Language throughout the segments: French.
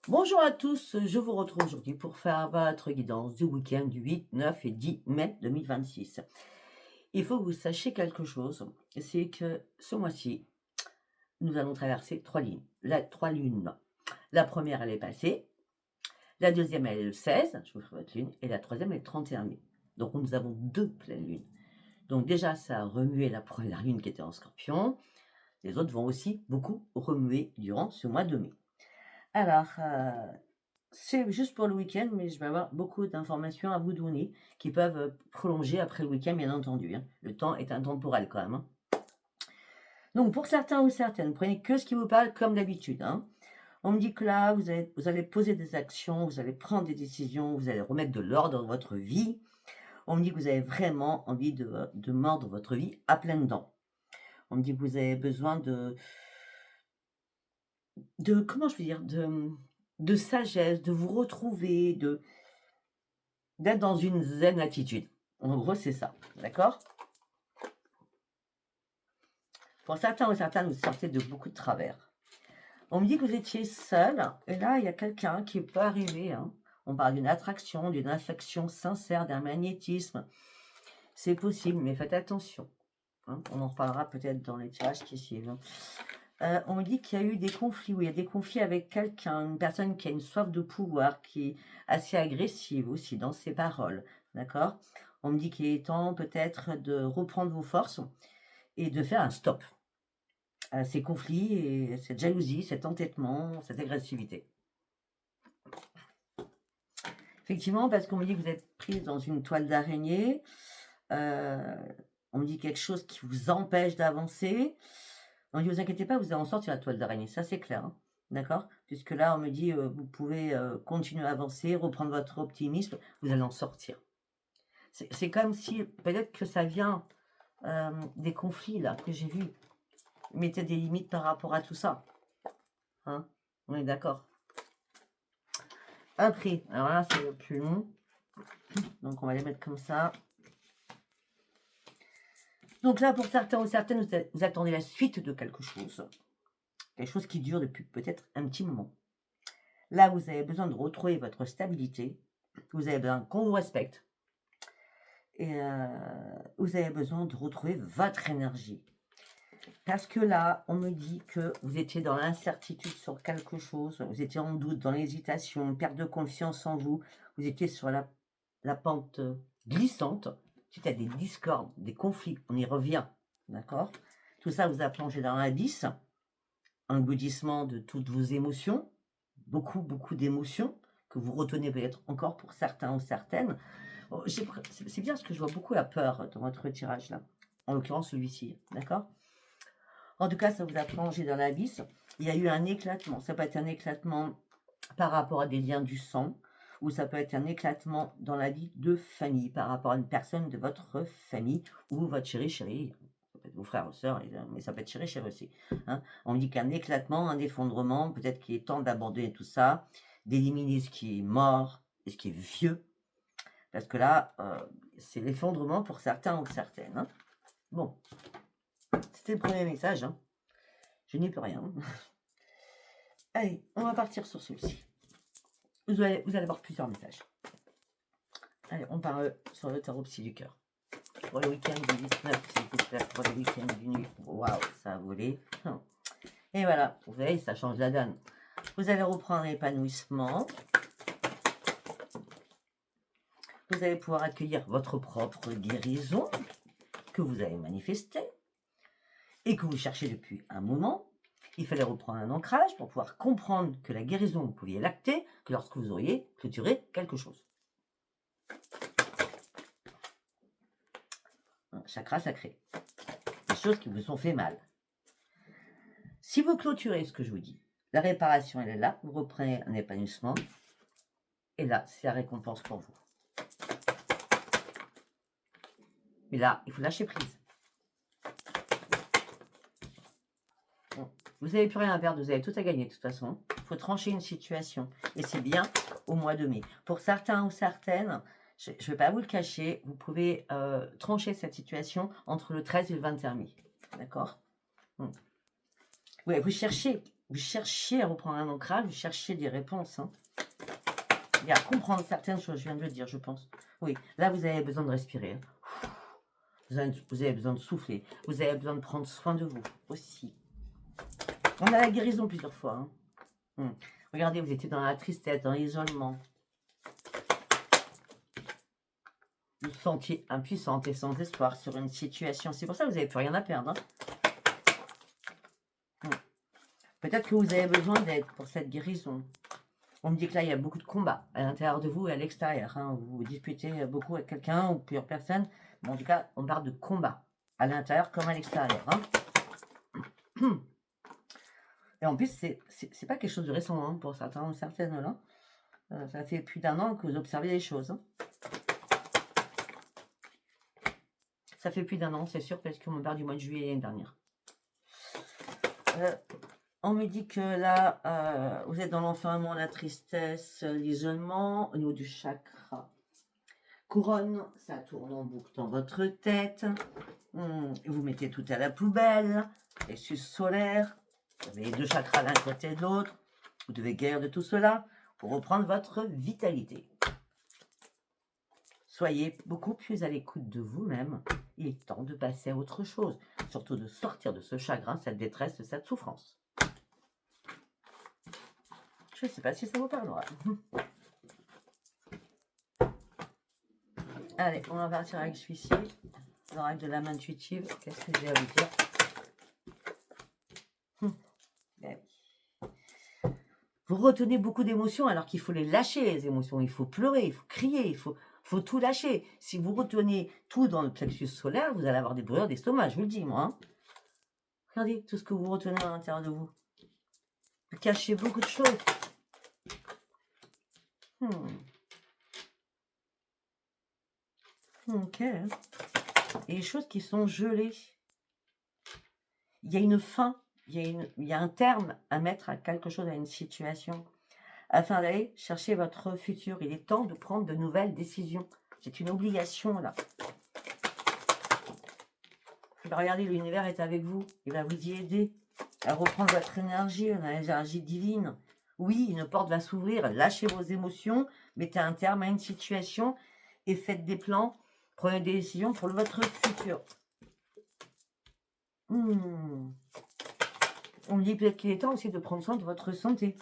Bonjour à tous, je vous retrouve aujourd'hui pour faire votre guidance du week-end du 8, 9 et 10 mai 2026. Il faut que vous sachiez quelque chose, c'est que ce mois-ci, nous allons traverser 3 lignes. Trois lunes. La première, elle est passée. La deuxième, elle est le 16, je vous ferai votre lune. Et la troisième, elle est le 31 mai. Donc nous avons deux pleines lunes. Donc déjà, ça a remué la première lune qui était en scorpion. Les autres vont aussi beaucoup remuer durant ce mois de mai. Alors, c'est juste pour le week-end, mais je vais avoir beaucoup d'informations à vous donner qui peuvent prolonger après le week-end, bien entendu, hein. Le temps est intemporel quand même, hein. Donc, pour certains ou certaines, prenez que ce qui vous parle comme d'habitude, hein. On me dit que là, vous allez poser des actions, vous allez prendre des décisions, vous allez remettre de l'ordre dans votre vie. On me dit que vous avez vraiment envie de mordre votre vie à pleines dents. On me dit que vous avez besoin comment je veux dire, de sagesse, de vous retrouver, d'être dans une zen attitude. En gros, c'est ça, d'accord? Pour certains ou certaines, vous sortez de beaucoup de travers. On me dit que vous étiez seul, et là, il y a quelqu'un qui peut arriver, hein. On parle d'une attraction, d'une affection sincère, d'un magnétisme. C'est possible, mais faites attention, hein. On en reparlera peut-être dans les tirages qui suivent, hein. On me dit qu'il y a eu des conflits, oui, il y a des conflits avec quelqu'un, une personne qui a une soif de pouvoir, qui est assez agressive aussi dans ses paroles, d'accord? On me dit qu'il est temps peut-être de reprendre vos forces et de faire un stop à ces conflits et cette jalousie, cet entêtement, cette agressivité. Effectivement, parce qu'on me dit que vous êtes prise dans une toile d'araignée, heu, on me dit quelque chose qui vous empêche d'avancer. On dit: «Vous inquiétez pas, vous allez en sortir la toile d'araignée», ça c'est clair, hein, d'accord? Puisque là, on me dit, vous pouvez, continuer à avancer, reprendre votre optimisme, vous allez en sortir. C'est comme si peut-être que ça vient, des conflits là que j'ai vus. Mettez des limites par rapport à tout ça, hein? On est d'accord? Après, alors là, c'est le plus long, donc on va les mettre comme ça. Donc là, pour certains ou certaines, vous attendez la suite de quelque chose qui dure depuis peut-être un petit moment. Là, vous avez besoin de retrouver votre stabilité, vous avez besoin qu'on vous respecte et vous avez besoin de retrouver votre énergie. Parce que là, on me dit que vous étiez dans l'incertitude sur quelque chose, vous étiez en doute, dans l'hésitation, une perte de confiance en vous, vous étiez sur la pente glissante, suite à des discordes, des conflits, on y revient, d'accord? Tout ça vous a plongé dans l'abysse, un engloutissement de toutes vos émotions, beaucoup, beaucoup d'émotions que vous retenez peut-être encore pour certains ou certaines. Oh, c'est bien parce que je vois beaucoup la peur dans votre tirage là, en l'occurrence celui-ci, d'accord? En tout cas, ça vous a plongé dans l'abysse. Il y a eu un éclatement. Ça peut être un éclatement par rapport à des liens du sang, ou ça peut être un éclatement dans la vie de famille, par rapport à une personne de votre famille, ou votre chéri, ça peut être vos frères ou sœurs, mais ça peut être chéri aussi, hein. On me dit qu'un éclatement, un effondrement, peut-être qu'il est temps d'abandonner tout ça, d'éliminer ce qui est mort et ce qui est vieux, parce que là, c'est l'effondrement pour certains ou certaines, hein. Bon, c'était le premier message, hein. Je n'y peux rien. Allez, on va partir sur celui-ci. Vous allez avoir plusieurs messages. Allez, on part sur le tarot psy du cœur. Pour le week-end du 19, s'il vous plaît, pour le week-end du nuit. Waouh, ça a volé. Et voilà, vous voyez, ça change la donne. Vous allez reprendre l'épanouissement. Vous allez pouvoir accueillir votre propre guérison que vous avez manifestée et que vous cherchez depuis un moment. Il fallait reprendre un ancrage pour pouvoir comprendre que la guérison, vous pouviez l'acter que lorsque vous auriez clôturé quelque chose. Un chakra sacré. Des choses qui vous sont fait mal. Si vous clôturez ce que je vous dis, la réparation, elle est là. Vous reprenez un épanouissement. Et là, c'est la récompense pour vous. Mais là, il faut lâcher prise. Bon, vous n'avez plus rien à perdre, vous avez tout à gagner de toute façon. Il faut trancher une situation. Et c'est bien au mois de mai. Pour certains ou certaines, je ne vais pas vous le cacher, vous pouvez trancher cette situation entre le 13 et le 21 mai. D'accord? Ouais, vous cherchez vous cherchiez à reprendre un ancrage, vous cherchiez des réponses. Hein. Et à comprendre certaines choses, je viens de le dire, je pense. Oui, là, vous avez besoin de respirer. Hein. Vous avez besoin de souffler. Vous avez besoin de prendre soin de vous aussi. On a la guérison plusieurs fois. Hein. Regardez, vous étiez dans la tristesse, dans l'isolement. Vous vous sentiez impuissante et sans espoir sur une situation. C'est pour ça que vous n'avez plus rien à perdre. Hein. Peut-être que vous avez besoin d'aide pour cette guérison. On me dit que là, il y a beaucoup de combats à l'intérieur de vous et à l'extérieur. Hein. Vous vous disputez beaucoup avec quelqu'un ou plusieurs personnes. Mais en tout cas, on parle de combat à l'intérieur comme à l'extérieur. Hein. Et en plus, c'est pas quelque chose de récent hein, pour certains ou certaines là. Ça fait plus d'1 an que vous observez les choses. Hein. Ça fait plus d'1 an, c'est sûr, parce qu'on me parle du mois de juillet l'année dernière. On me dit que là, vous êtes dans l'enfermement, la tristesse, l'isolement, au niveau du chakra. Couronne, ça tourne en boucle dans votre tête. Vous mettez tout à la poubelle, les sus solaires, vous avez les 2 chakras l'un côté de l'autre. Vous devez guérir de tout cela pour reprendre votre vitalité. Soyez beaucoup plus à l'écoute de vous-même. Il est temps de passer à autre chose. Surtout de sortir de ce chagrin, cette détresse, de cette souffrance. Je ne sais pas si ça vous parlera. Allez, on va partir avec celui-ci. L'oracle de l'âme intuitive. Qu'est-ce que j'ai à vous dire? Vous retenez beaucoup d'émotions alors qu'il faut les lâcher, les émotions. Il faut pleurer, il faut crier, il faut tout lâcher. Si vous retenez tout dans le plexus solaire, vous allez avoir des brûlures d'estomac, je vous le dis, moi. Hein. Regardez tout ce que vous retenez à l'intérieur de vous. Vous cachez beaucoup de choses. Ok. Et les choses qui sont gelées. Il y a une fin, il y a un terme à mettre à quelque chose, à une situation. Afin d'aller chercher votre futur. Il est temps de prendre de nouvelles décisions. C'est une obligation, là. Regardez, l'univers est avec vous. Il va vous y aider à reprendre votre énergie, l'énergie divine. Oui, une porte va s'ouvrir. Lâchez vos émotions, mettez un terme à une situation et faites des plans. Prenez des décisions pour votre futur. On me dit peut-être qu'il est temps aussi de prendre soin de votre santé.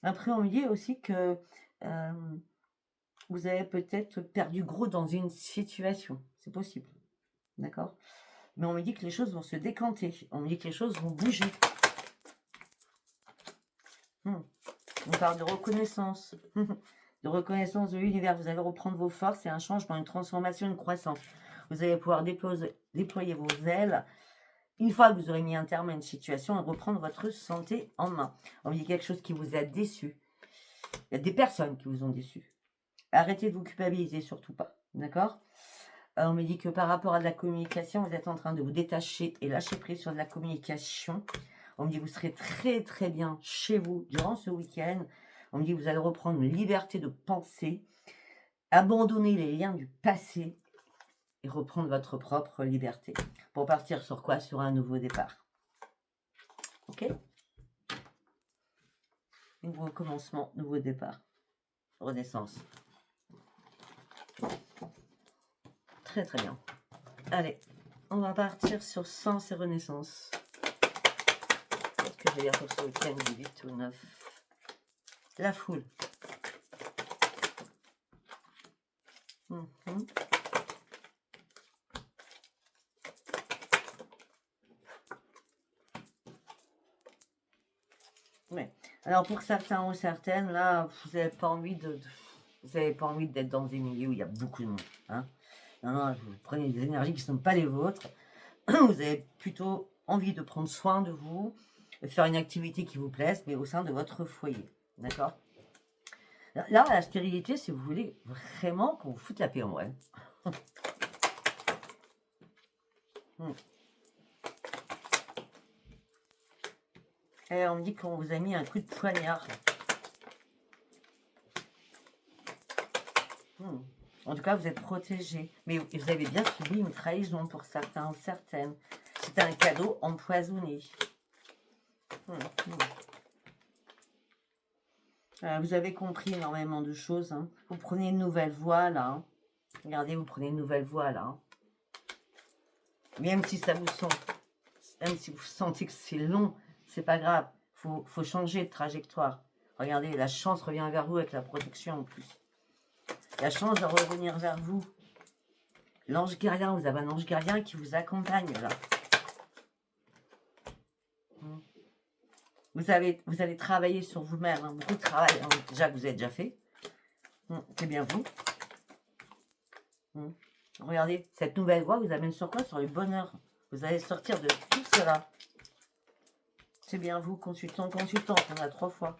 Après, on me dit aussi que vous avez peut-être perdu gros dans une situation. C'est possible. D'accord? Mais on me dit que les choses vont se décanter. On me dit que les choses vont bouger. On parle de reconnaissance. De reconnaissance de l'univers. Vous allez reprendre vos forces et un changement, une transformation, une croissance. Vous allez pouvoir déployer vos ailes. Une fois que vous aurez mis un terme à une situation, et reprendre votre santé en main. On me dit quelque chose qui vous a déçu. Il y a des personnes qui vous ont déçu. Arrêtez de vous culpabiliser, surtout pas. D'accord? On me dit que par rapport à de la communication, vous êtes en train de vous détacher et lâcher prise sur de la communication. On me dit que vous serez très très bien chez vous durant ce week-end. On me dit que vous allez reprendre une liberté de penser, abandonner les liens du passé et reprendre votre propre liberté. Pour partir sur quoi? Sur un nouveau départ. Ok? Nouveau commencement, nouveau départ. Renaissance. Très très bien. Allez, on va partir sur sens et renaissance. Qu'est-ce que je vais dire pour ce week-end du 8 au 9? La foule. Ouais. Alors pour certains ou certaines, là, vous n'avez pas envie d'être dans des milieux où il y a beaucoup de monde. Hein. Non, vous prenez des énergies qui ne sont pas les vôtres. Vous avez plutôt envie de prendre soin de vous, de faire une activité qui vous plaise, mais au sein de votre foyer. D'accord? Là, la stérilité, si vous voulez vraiment qu'on vous foute la paix en vrai. Et on me dit qu'on vous a mis un coup de poignard. En tout cas, vous êtes protégé. Mais vous avez bien subi une trahison pour certains ou certaines. C'est un cadeau empoisonné. Vous avez compris énormément de choses. Hein. Vous prenez une nouvelle voie, là. Hein. Regardez, vous prenez une nouvelle voie, là. Hein. Même si ça vous sent... Même si vous sentez que c'est long, c'est pas grave. Faut changer de trajectoire. Regardez, la chance revient vers vous avec la protection en plus. La chance de revenir vers vous. L'ange gardien, vous avez un ange gardien qui vous accompagne là. Vous allez travailler sur vous-même. Hein, beaucoup de travail hein, déjà que vous avez déjà fait. C'est bien vous. Regardez, cette nouvelle voie vous amène sur quoi? Sur le bonheur. Vous allez sortir de tout cela. C'est bien vous, consultant, on a 3 fois.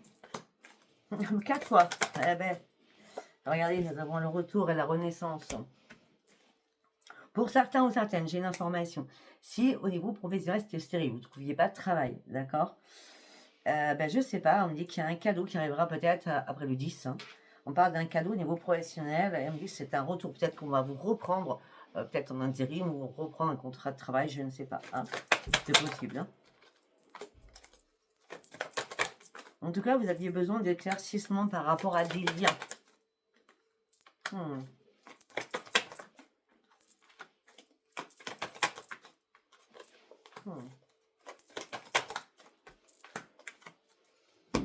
4 fois. Eh ben, regardez, nous avons le retour et la renaissance. Pour certains ou certaines, j'ai une information. Si au niveau professionnel c'était stérile, vous ne trouviez pas de travail, d'accord, je ne sais pas, on me dit qu'il y a un cadeau qui arrivera peut-être après le 10. Hein. On parle d'un cadeau au niveau professionnel et on me dit que c'est un retour. Peut-être qu'on va vous reprendre, peut-être en intérim ou reprendre un contrat de travail, je ne sais pas. Hein. C'est possible. Hein. En tout cas, vous aviez besoin d'éclaircissement par rapport à des liens.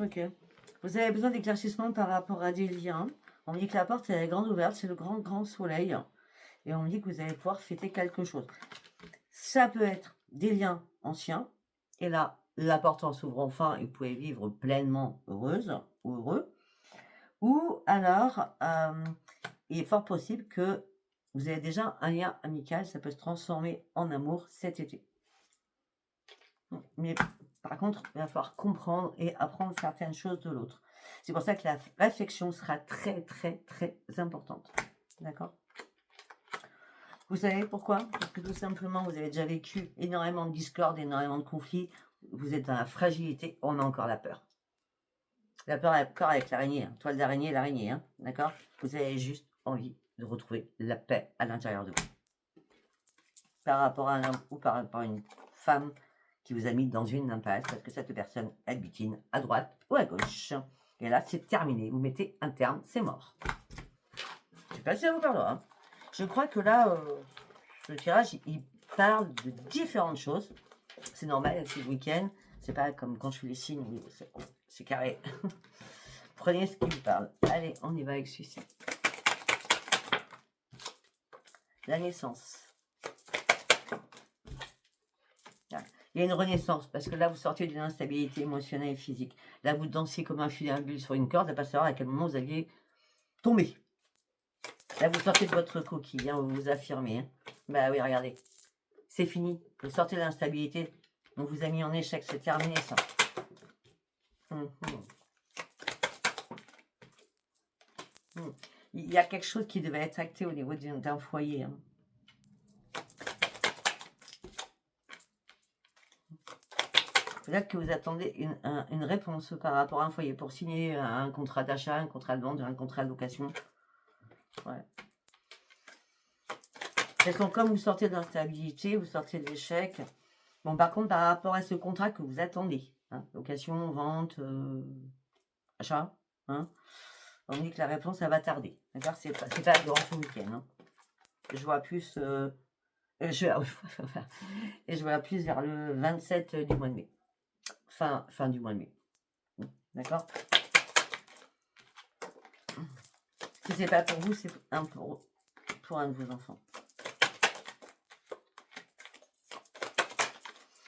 Ok. Vous avez besoin d'éclaircissement par rapport à des liens. On me dit que la porte est grande ouverte, c'est le grand soleil. Et on me dit que vous allez pouvoir fêter quelque chose. Ça peut être des liens anciens. Et là, la porte en s'ouvre enfin et vous pouvez vivre pleinement heureuse ou heureux. Ou alors, il est fort possible que vous avez déjà un lien amical. Ça peut se transformer en amour cet été. Mais par contre, il va falloir comprendre et apprendre certaines choses de l'autre. C'est pour ça que la réflexion sera très, très, très importante. D'accord? Vous savez pourquoi? Parce que tout simplement, vous avez déjà vécu énormément de discorde, énormément de conflits. Vous êtes dans la fragilité. On a encore la peur. La peur est encore avec l'araignée. Hein. Toile d'araignée, l'araignée. Hein. D'accord? Vous avez juste envie de retrouver la paix à l'intérieur de vous. Par rapport à un homme ou par rapport à une femme qui vous a mis dans une impasse parce que cette personne elle butine à droite ou à gauche. Et là, c'est terminé. Vous mettez un terme, c'est mort. Je sais pas si ça vous parlera. Hein. Je crois que là, le tirage, il parle de différentes choses. C'est normal, c'est le week-end. C'est pas comme quand je fais les signes, c'est carré. Prenez ce qui vous parle. Allez, on y va avec celui-ci. La naissance. Il y a une renaissance, parce que là, vous sortez d'une instabilité émotionnelle et physique. Là, vous dansez comme un funambule sur une corde, à pas savoir à quel moment vous aviez tombé. Là, vous sortez de votre coquille, hein, vous vous affirmez. Hein. Bah oui, regardez. C'est fini. Vous sortez de l'instabilité. On vous a mis en échec, c'est terminé ça. Il y a quelque chose qui devait être acté au niveau d'un foyer. Hein. Peut-être que vous attendez une réponse par rapport à un foyer pour signer un contrat d'achat, un contrat de vente, un contrat de location. Ouais. Parce que comme vous sortez d'instabilité, vous sortez d'échec. Bon, par contre, par rapport à ce contrat que vous attendez, hein, location, vente, achat, hein, on dit que la réponse, ça va tarder. D'accord? C'est pas durant ce week-end. Hein. Je vois plus... et je vois plus vers le 27 du mois de mai. Fin du mois de mai. D'accord? Si c'est pas pour vous, c'est pour un de vos enfants.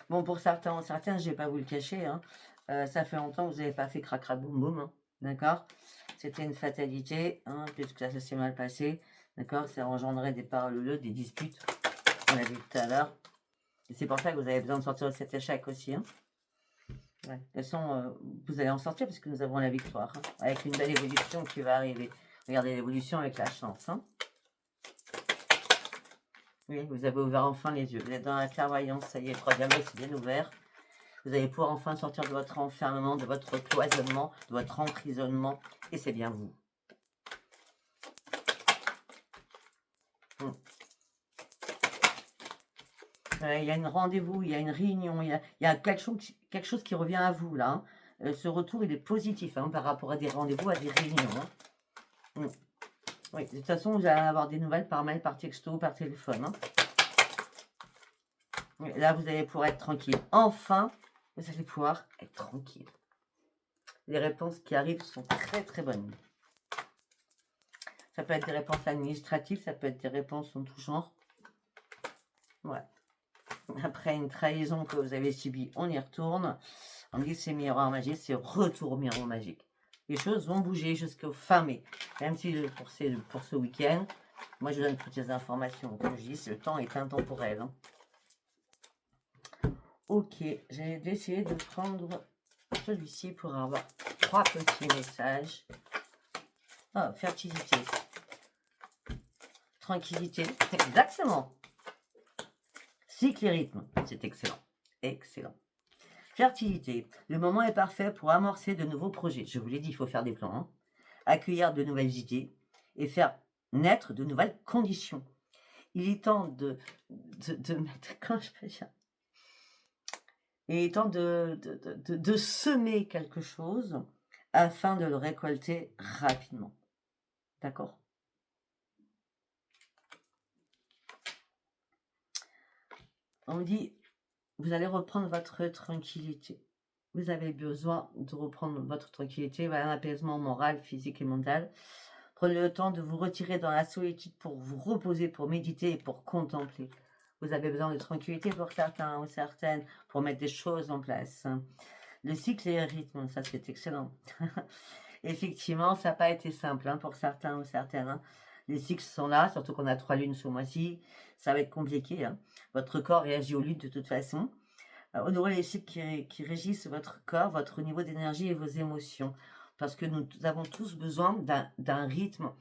Bon, pour certains, je ne vais pas vous le cacher. Hein, ça fait longtemps que vous n'avez pas fait crac boum boum. Hein, d'accord? C'était une fatalité, hein, puisque ça s'est mal passé. D'accord? Ça engendrait des paroleux, des disputes. On l'a vu tout à l'heure. Et c'est pour ça que vous avez besoin de sortir de cet échec aussi. Hein. Ouais. De toute façon, vous allez en sortir puisque nous avons la victoire. Hein, avec une belle évolution qui va arriver. Regardez l'évolution avec la chance. Hein. Oui, vous avez ouvert enfin les yeux. Vous êtes dans la clairvoyance. Ça y est, 3e œil, c'est bien ouvert. Vous allez pouvoir enfin sortir de votre enfermement, de votre cloisonnement, de votre emprisonnement. Et c'est bien vous. Mm. Il y a un rendez-vous, il y a une réunion, il y a quelque chose qui revient à vous, là. Hein. Ce retour, il est positif hein, par rapport à des rendez-vous, à des réunions. Hein. Mm. Oui, de toute façon, vous allez avoir des nouvelles par mail, par texto, par téléphone. Hein. Oui, là, vous allez pouvoir être tranquille. Enfin, vous allez pouvoir être tranquille. Les réponses qui arrivent sont très, très bonnes. Ça peut être des réponses administratives, ça peut être des réponses en tout genre. Ouais. Après une trahison que vous avez subie, on y retourne. On dit que c'est miroir magique, c'est retour au miroir magique. Les choses vont bouger jusqu'au fin mai. Même si pour ce week-end, moi je vous donne toutes les informations que je dis, le temps est intemporel. Hein. Ok, j'ai décidé de prendre celui-ci pour avoir 3 petits messages. Oh, fertilité. Tranquillité. Exactement. Cycle et rythme. C'est excellent. Excellent. Fertilité. Le moment est parfait pour amorcer de nouveaux projets. Je vous l'ai dit, il faut faire des plans. Hein. Accueillir de nouvelles idées et faire naître de nouvelles conditions. Il est temps de mettre... Comment je peux dire ? Il est temps de semer quelque chose afin de le récolter rapidement. D'accord ? On dit, vous allez reprendre votre tranquillité. Vous avez besoin de reprendre votre tranquillité, un apaisement moral, physique et mental. Prenez le temps de vous retirer dans la solitude pour vous reposer, pour méditer et pour contempler. Vous avez besoin de tranquillité pour certains ou certaines, pour mettre des choses en place. Le cycle et le rythme, ça c'est excellent. Effectivement, ça n'a pas été simple hein, pour certains ou certaines. Hein. Les cycles sont là, surtout qu'on a 3 lunes ce mois-ci. Ça va être compliqué. Hein. Votre corps réagit aux lunes de toute façon. Honorez les cycles qui régissent votre corps, votre niveau d'énergie et vos émotions. Parce que nous avons tous besoin d'un rythme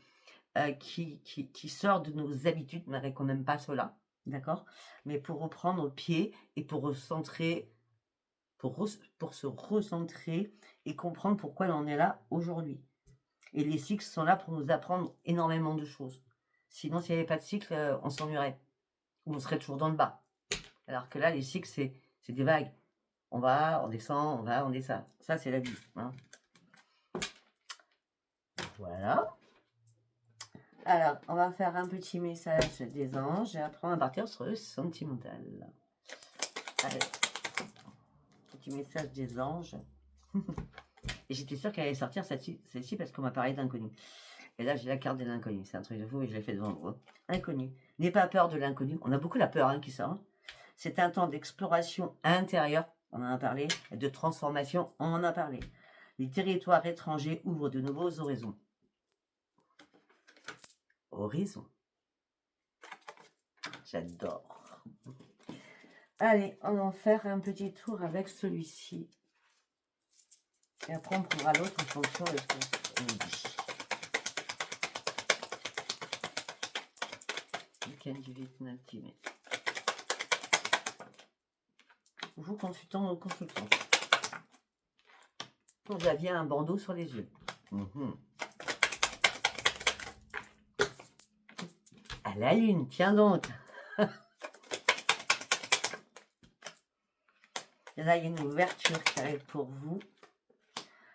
qui sort de nos habitudes, malgré qu'on n'aime pas cela. D'accord ? Mais pour reprendre pied et pour recentrer, pour se recentrer et comprendre pourquoi on est là aujourd'hui. Et les cycles sont là pour nous apprendre énormément de choses. Sinon, s'il n'y avait pas de cycle, on s'ennuierait. Ou on serait toujours dans le bas. Alors que là, les cycles, c'est des vagues. On va, on descend, on va, on descend. Ça, c'est la vie. Hein. Voilà. Alors, on va faire un petit message des anges et après, on va partir sur le sentimental. Allez. Petit message des anges. Et j'étais sûre qu'elle allait sortir celle-ci parce qu'on m'a parlé d'inconnu. Et là, j'ai la carte de l'inconnu. C'est un truc de fou et je l'ai fait devant vous. Inconnu. N'aie pas peur de l'inconnu. On a beaucoup la peur hein, qui sort. C'est un temps d'exploration intérieure. On en a parlé. Et de transformation. On en a parlé. Les territoires étrangers ouvrent de nouveaux horizons. Horizon. J'adore. Allez, on va en faire un petit tour avec celui-ci. Et après, on prendra l'autre en fonction de ce qu'on nous dit. Week-end du 29 mai. Vous, consultant ou consultant. Vous aviez un bandeau sur les yeux. À la lune, tiens donc. Et là, il y a une ouverture qui arrive pour vous.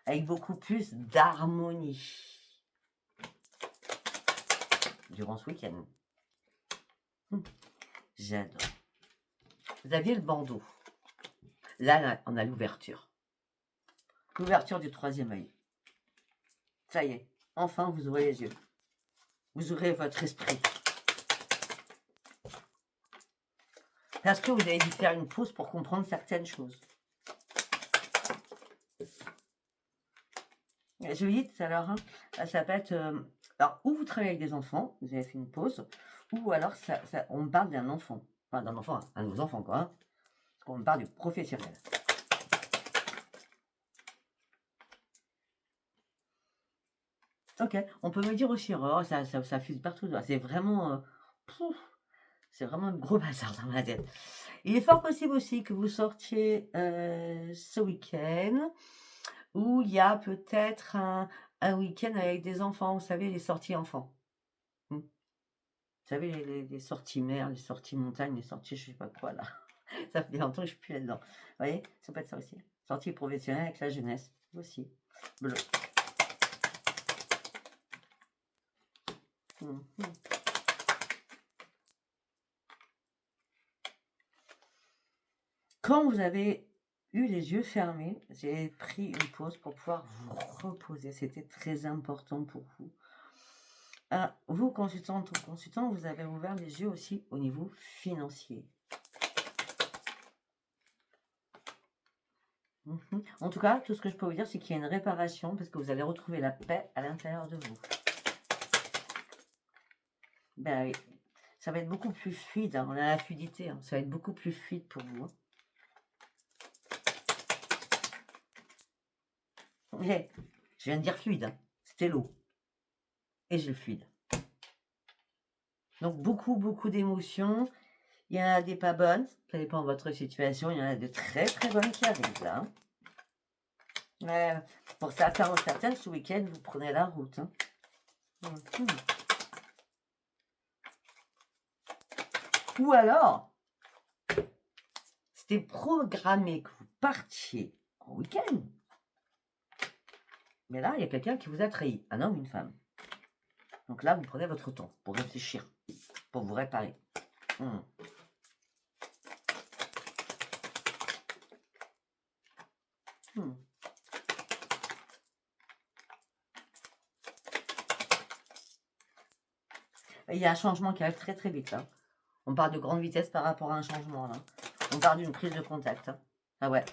Avec beaucoup plus d'harmonie. Durant ce week-end. J'adore. Vous aviez le bandeau. Là, on a l'ouverture. L'ouverture du 3e œil. Ça y est. Enfin, vous ouvrez les yeux. Vous ouvrez votre esprit. Parce que vous avez dû faire une pause pour comprendre certaines choses. Je vous dis tout à l'heure, hein, ça peut être... alors, ou vous travaillez avec des enfants, vous avez fait une pause, ou alors on parle d'un enfant. Enfin, d'un enfant, un de vos enfants, quoi. Hein, on parle du professionnel. Ok, on peut me dire aussi, oh, ça fuse partout. C'est vraiment... c'est vraiment un gros bazar dans ma tête. Il est fort possible aussi que vous sortiez ce week-end où il y a peut-être un week-end avec des enfants, vous savez, les sorties enfants. savez, les sorties mer, les sorties montagne, les sorties je sais pas quoi là. Ça fait longtemps que je suis plus là-dedans. Vous voyez, ça peut être ça aussi. Sortie professionnelle avec la jeunesse aussi. Bleu. Mhm. Quand vous avez eu les yeux fermés, j'ai pris une pause pour pouvoir vous reposer. C'était très important pour vous. Vous, consultante ou consultant, vous avez ouvert les yeux aussi au niveau financier. En tout cas, tout ce que je peux vous dire, c'est qu'il y a une réparation parce que vous allez retrouver la paix à l'intérieur de vous. Ben oui, ça va être beaucoup plus fluide. On a la fluidité, ça va être beaucoup plus fluide pour vous. Je viens de dire fluide, c'était l'eau. Et j'ai le fluide. Donc beaucoup d'émotions. Il y en a des pas bonnes, ça dépend de votre situation. Il y en a de très bonnes qui arrivent là. Pour certains ou certaines, ce week-end, vous prenez la route. Ou alors, c'était programmé que vous partiez en week-end. Mais là, il y a quelqu'un qui vous a trahi, un homme, une femme. Donc là, vous prenez votre temps pour réfléchir, pour vous réparer. Il y a un changement qui arrive très vite là. On parle de grande vitesse par rapport à un changement là. On parle d'une prise de contact. Ah ouais.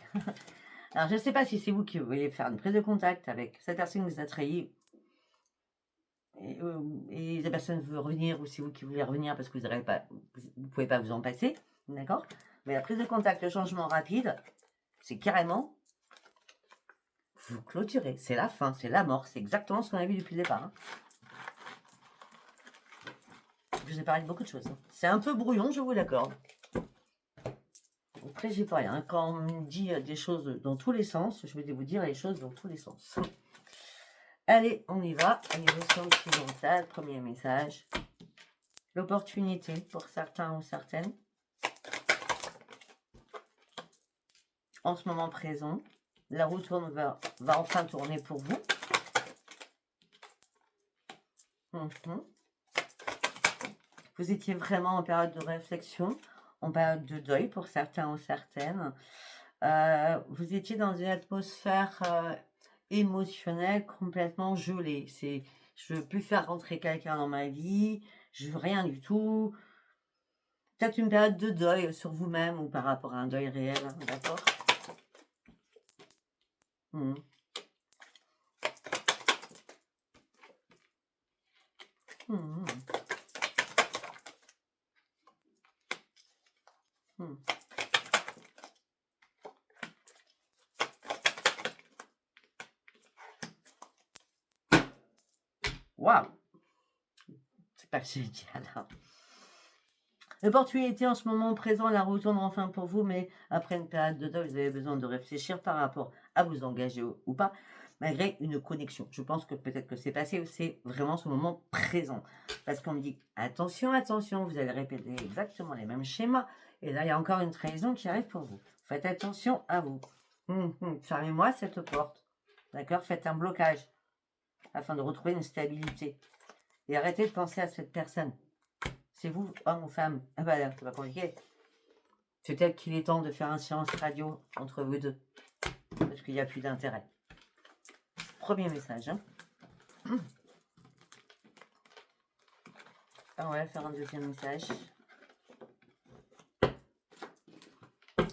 Alors je ne sais pas si c'est vous qui voulez faire une prise de contact avec cette personne qui vous a trahi et la personne veut revenir, ou c'est vous qui voulez revenir parce que vous ne pouvez pas vous en passer. D'accord? Mais la prise de contact, le changement rapide, c'est carrément vous clôturez. C'est la fin, c'est la mort. C'est exactement ce qu'on a vu depuis le départ. Je vous ai parlé de beaucoup de choses. C'est un peu brouillon, je vous l'accorde. Après, j'ai pas rien. Quand on me dit des choses dans tous les sens, je vais vous dire les choses dans tous les sens. Allez, on y va. Au niveau sentimental, premier message. L'opportunité pour certains ou certaines. En ce moment présent, la roue va enfin tourner pour vous. Vous étiez vraiment en période de réflexion, en période de deuil pour certains ou certaines. Vous étiez dans une atmosphère émotionnelle complètement gelée. C'est, je veux plus faire rentrer quelqu'un dans ma vie, je veux rien du tout. Peut-être une période de deuil sur vous-même ou par rapport à un deuil réel, d'accord? Waouh! C'est pas génial. L'opportunité en ce moment présent, la roue tourne enfin pour vous, mais après une période de deuil, vous avez besoin de réfléchir par rapport à vous engager ou pas, malgré une connexion. Je pense que peut-être que c'est passé, c'est vraiment ce moment présent. Parce qu'on me dit, attention, attention, vous allez répéter exactement les mêmes schémas. Et là, il y a encore une trahison qui arrive pour vous. Faites attention à vous. Fermez-moi cette porte. D'accord? Faites un blocage afin de retrouver une stabilité. Et arrêtez de penser à cette personne. C'est vous, homme ou femme. Ah bah, c'est pas compliqué. Peut-être qu'il est temps de faire un séance radio entre vous deux. Parce qu'il n'y a plus d'intérêt. Premier message. On va faire un deuxième message.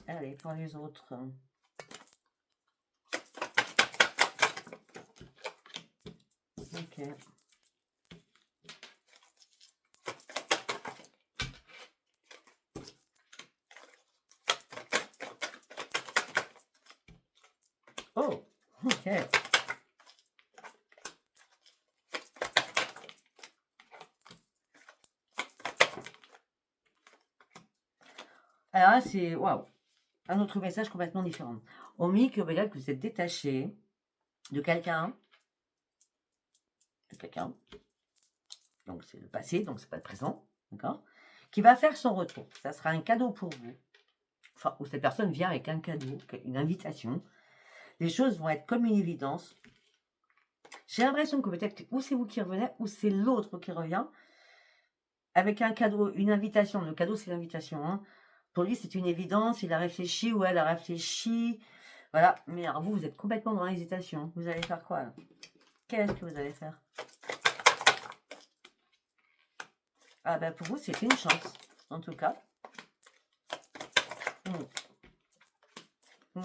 Allez, pour les autres. Ok. Oh, ok. Alors là, c'est waouh, un autre message complètement différent. On me dit que peut-être que vous êtes détaché de quelqu'un. Donc c'est le passé, donc c'est pas le présent. d'accord? Qui va faire son retour. Ça sera un cadeau pour vous. Enfin, où cette personne vient avec un cadeau, une invitation. Les choses vont être comme une évidence. J'ai l'impression que peut-être ou c'est vous qui revenez, ou c'est l'autre qui revient, avec un cadeau, une invitation. Le cadeau, c'est l'invitation, hein. Pour lui, c'est une évidence, il a réfléchi ou elle a réfléchi. Voilà, mais alors vous, vous êtes complètement dans l'hésitation. Vous allez faire quoi là? Qu'est-ce que vous allez faire? Ah ben pour vous, c'est une chance, en tout cas.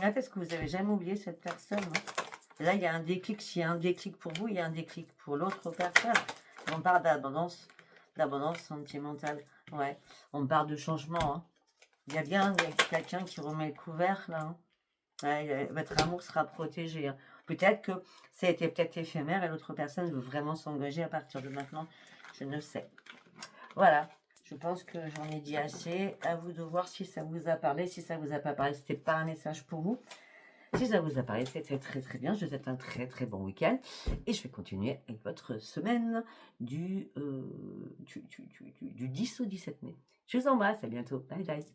Est-ce que vous avez jamais oublié cette personne, hein? Là, il y a un déclic. S'il y a un déclic pour vous, il y a un déclic pour l'autre personne. On parle d'abondance sentimentale. Ouais, on parle de changement, hein. Il y a bien quelqu'un qui remet le couvert, là, hein. Ouais, votre amour sera protégé, hein. Peut-être que ça a été peut-être éphémère et l'autre personne veut vraiment s'engager à partir de maintenant. Je ne sais. Voilà. Je pense que j'en ai dit assez. À vous de voir si ça vous a parlé. Si ça vous a pas parlé, c'était pas un message pour vous. Si ça vous a parlé, c'était très très bien. Je vous souhaite un très très bon week-end. Et je vais continuer avec votre semaine du 10 au 17 mai. Je vous embrasse. À bientôt. Bye bye.